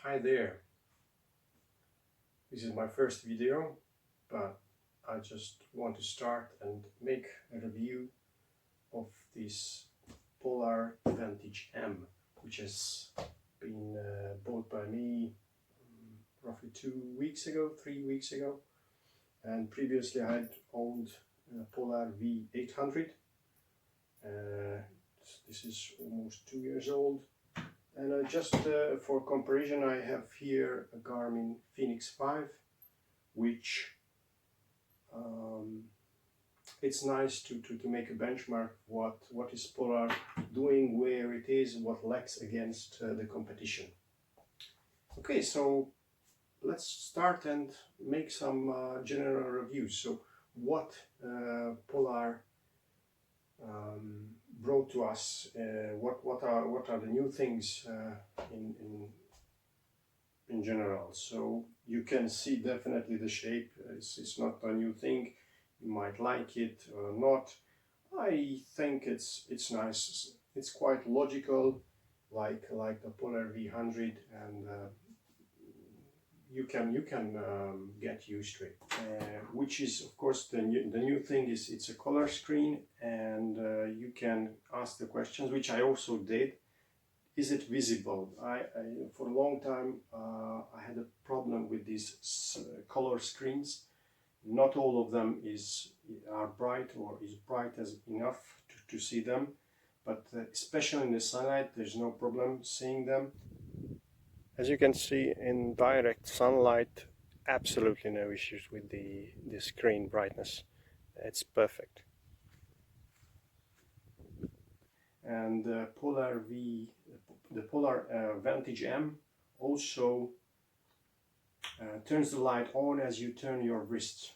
Hi there. This is my first video, but I just want to start and make a review of this Polar Vantage M, which has been bought by me roughly 3 weeks ago, and previously I had owned Polar V800. This is almost 2 years old. And just for comparison, I have here a Garmin Fenix 5, which it's nice to make a benchmark what is Polar doing, where it is, what lacks against the competition. Okay, so let's start and make some general reviews. So what Polar brought to us, what are the new things in general. So you can see definitely the shape. It's not a new thing. You might like it or not. I think it's nice. It's quite logical, like the Polar V100, and you can get used to it. Which is, of course, the new thing is it's a color screen, and you can ask the questions, which I also did. Is it visible? I for a long time I had a problem with these color screens. Not all of them are bright or is bright as enough to see them, but especially in the sunlight there's no problem seeing them. As you can see, in direct sunlight, absolutely no issues with the screen brightness. It's perfect. And the Polar Vantage M also turns the light on as you turn your wrist.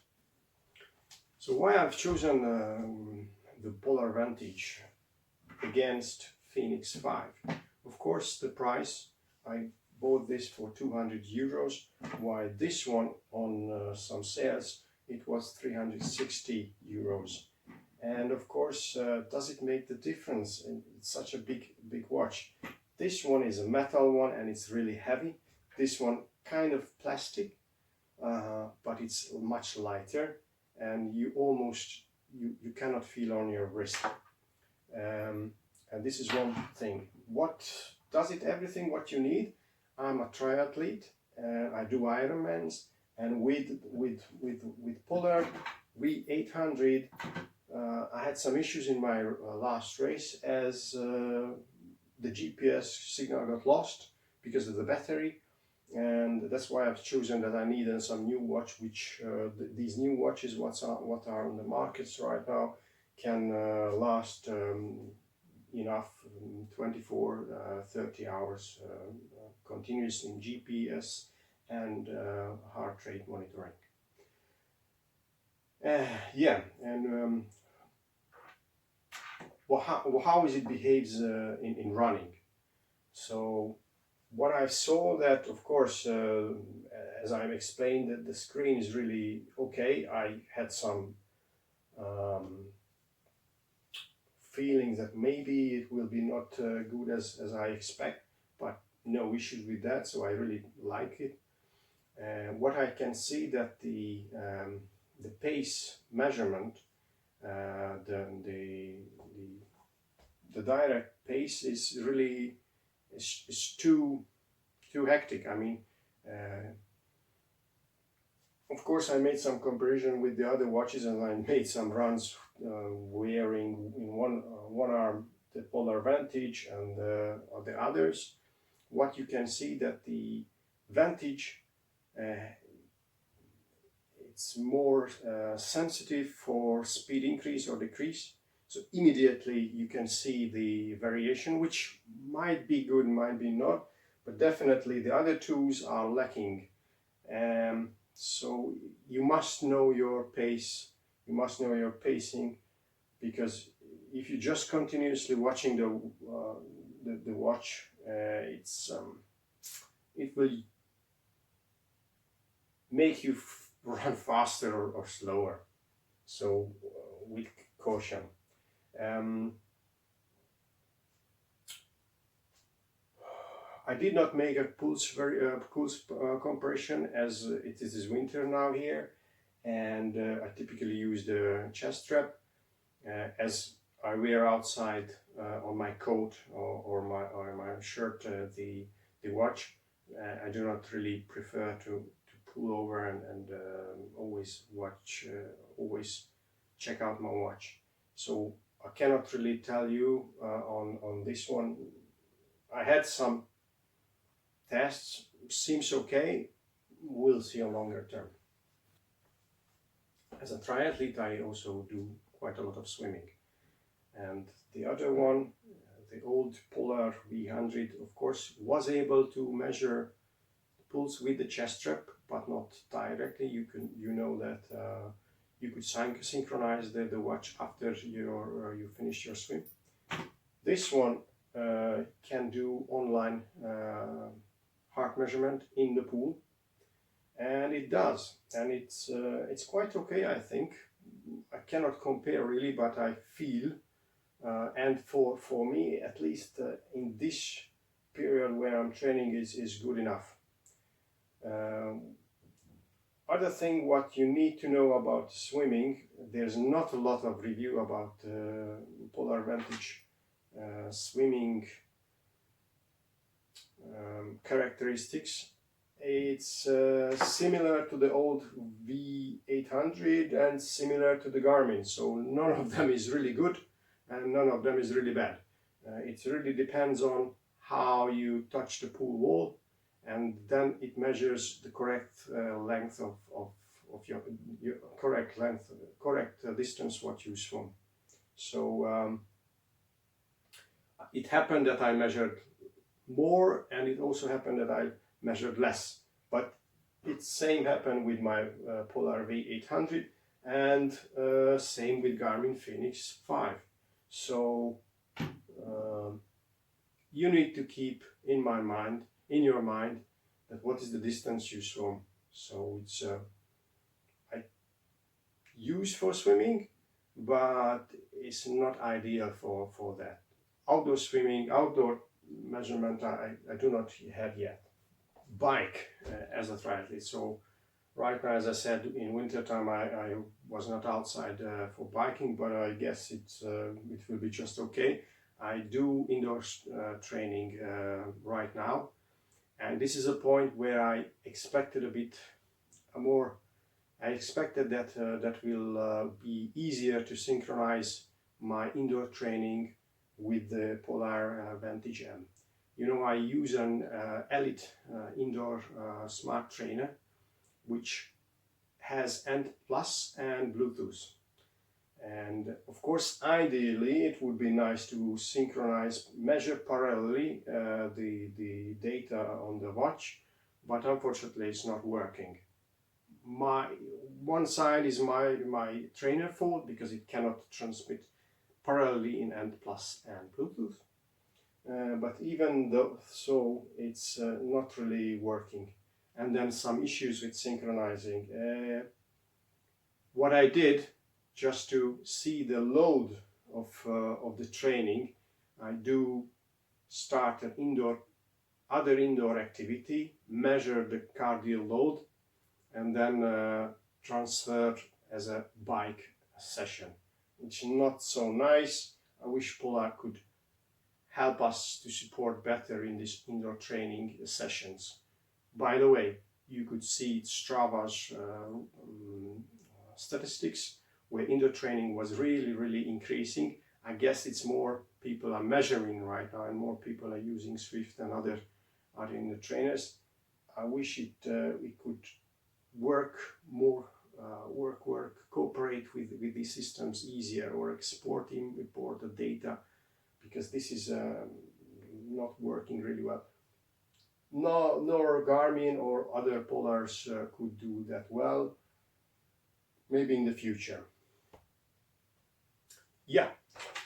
So why I've chosen the Polar Vantage against Fenix 5? Of course, the price. I bought this for 200 euros, while this one on some sales it was 360 euros. And of course, does it make the difference? It's such a big watch. This one is a metal one and it's really heavy. This one kind of plastic, but it's much lighter, and you cannot feel on your wrist. And this is one thing. What does it? Everything what you need. I'm a triathlete. I do Ironmans, and with Polar V800. I had some issues in my last race, as the GPS signal got lost because of the battery, and that's why I've chosen that I needed some new watch, which these new watches what are on the markets right now can last enough 24-30 hours continuously in GPS and heart rate monitoring. Yeah, and how is it behaves in running? So what I saw that, of course, as I've explained, that the screen is really okay. I had some feeling that maybe it will be not good as I expect, but no issues with that, so I really like it. What I can see that the pace measurement, the direct pace is really is too hectic. I mean, of course, I made some comparison with the other watches, and I made some runs wearing in one arm the Polar Vantage and the others. What you can see that the Vantage it's more sensitive for speed increase or decrease. So immediately you can see the variation, which might be good, might be not, but definitely the other tools are lacking. So you must know your pace, you must know your pacing, because if you just continuously watching the watch, it will make you run faster or slower. So with caution. I did not make a pulse compression as it is winter now here, and I typically use the chest strap as I wear outside on my coat or my shirt the watch. I do not really prefer to pull over and always check out my watch. So I cannot really tell you on this one. I had some tests, seems okay. We'll see a longer term. As a triathlete, I also do quite a lot of swimming. And the other one, the old Polar V100, of course, was able to measure the pulse with the chest strap, but not directly. You know that you could synchronize the watch after you finish your swim. This one can do online heart measurement in the pool, and it does, and it's quite okay, I think. I cannot compare really, but I feel, and for me at least, in this period where I'm training is good enough. Other thing what you need to know about swimming, there's not a lot of review about Polar Vantage swimming characteristics. It's similar to the old V800 and similar to the Garmin, so none of them is really good and none of them is really bad. It really depends on how you touch the pool wall, and then it measures the correct length of your correct distance what you swim. So it happened that I measured more, and it also happened that I measured less, but it's same happened with my Polar V800 and same with Garmin Fenix 5. So you need to keep in your mind that what is the distance you swim. So it's I use for swimming, but it's not ideal for that. Outdoor swimming, outdoor measurement I do not have yet. Bike as a triathlete. So right now, as I said, in winter time I was not outside for biking, but I guess it will be just okay. I do indoor training right now, and this is a point where I expected a bit more. I expected that that will be easier to synchronize my indoor training with the Polar Vantage M. You know, I use an Elite indoor smart trainer, which has N+ and Bluetooth. And of course, ideally, it would be nice to synchronize, measure parallelly the data on the watch, but unfortunately, it's not working. One side is my trainer fault because it cannot transmit parallelly in N+ and Bluetooth. But even though so, it's not really working. And then some issues with synchronizing. What I did, just to see the load of the training, I do start an other indoor activity, measure the cardio load, and then transfer as a bike session. It's not so nice. I wish Polar could help us to support better in these indoor training sessions. By the way, you could see Strava's statistics where indoor training was really increasing. I guess it's more people are measuring right now and more people are using Swift and other indoor trainers. I wish it could work more, cooperate with these systems easier, or import the data, because this is not working really well. Nor Garmin or other Polars could do that well. Maybe in the future. Yeah,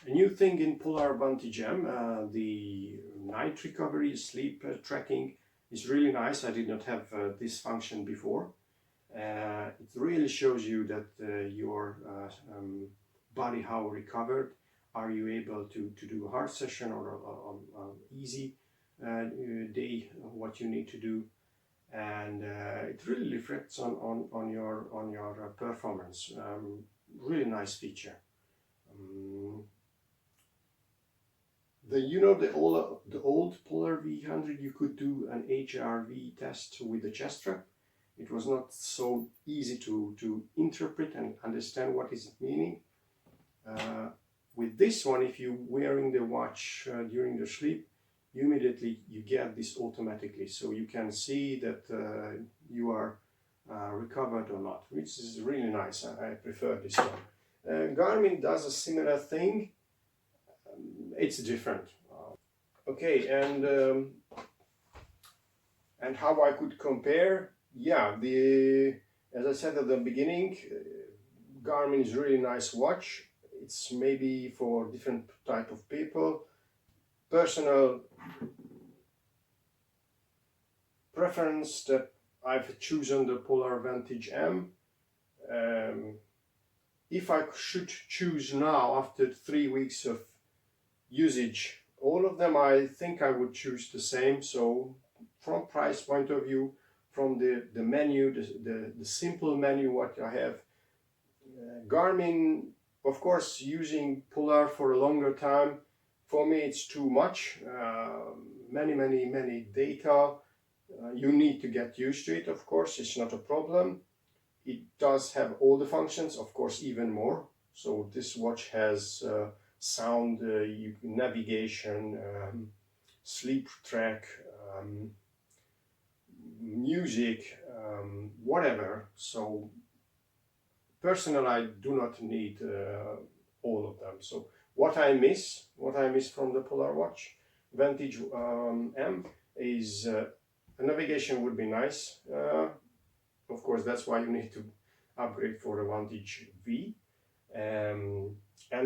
a new thing in Polar Vantage M, the night recovery, sleep tracking is really nice. I did not have this function before. It really shows you that your body, how recovered. Are you able to do a hard session or easy? day what you need to do, and it really reflects on your performance. Really nice feature. The old Polar V100, you could do an Hrv test with the chest strap. It was not so easy to interpret and understand what is it meaning. With this one, if you're wearing the watch during the sleep, immediately you get this automatically, so you can see that you are recovered or not, which is really nice. I prefer this one. Garmin does a similar thing. It's different. Okay, and how I could compare? Yeah, as I said at the beginning, Garmin is really nice watch. It's maybe for different type of people. Personal preference that I've chosen the Polar Vantage M. If I should choose now after 3 weeks of usage, all of them, I think I would choose the same. So from price point of view, from the menu, the simple menu what I have, Garmin, of course, using Polar for a longer time, for me it's too much. Many data. You need to get used to it, of course, it's not a problem. It does have all the functions, of course, even more. So this watch has sound, navigation, sleep track, music, whatever. So personally, I do not need all of them. So what I miss from the Polar watch Vantage M is navigation would be nice. Of course, that's why you need to upgrade for the Vantage V. And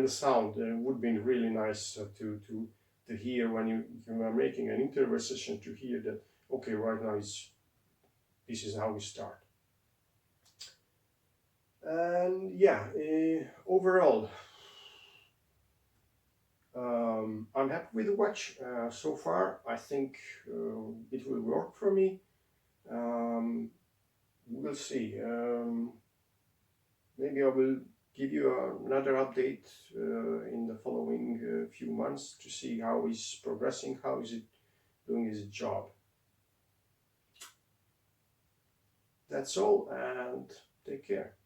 the sound would be really nice to hear when you are making an interval session, to hear that, okay, right now this is how we start. And yeah, overall, I'm happy with the watch so far. I think it will work for me. We'll see. Maybe I will give you another update in the following few months to see how it's progressing, how is it doing its job. That's all, and take care.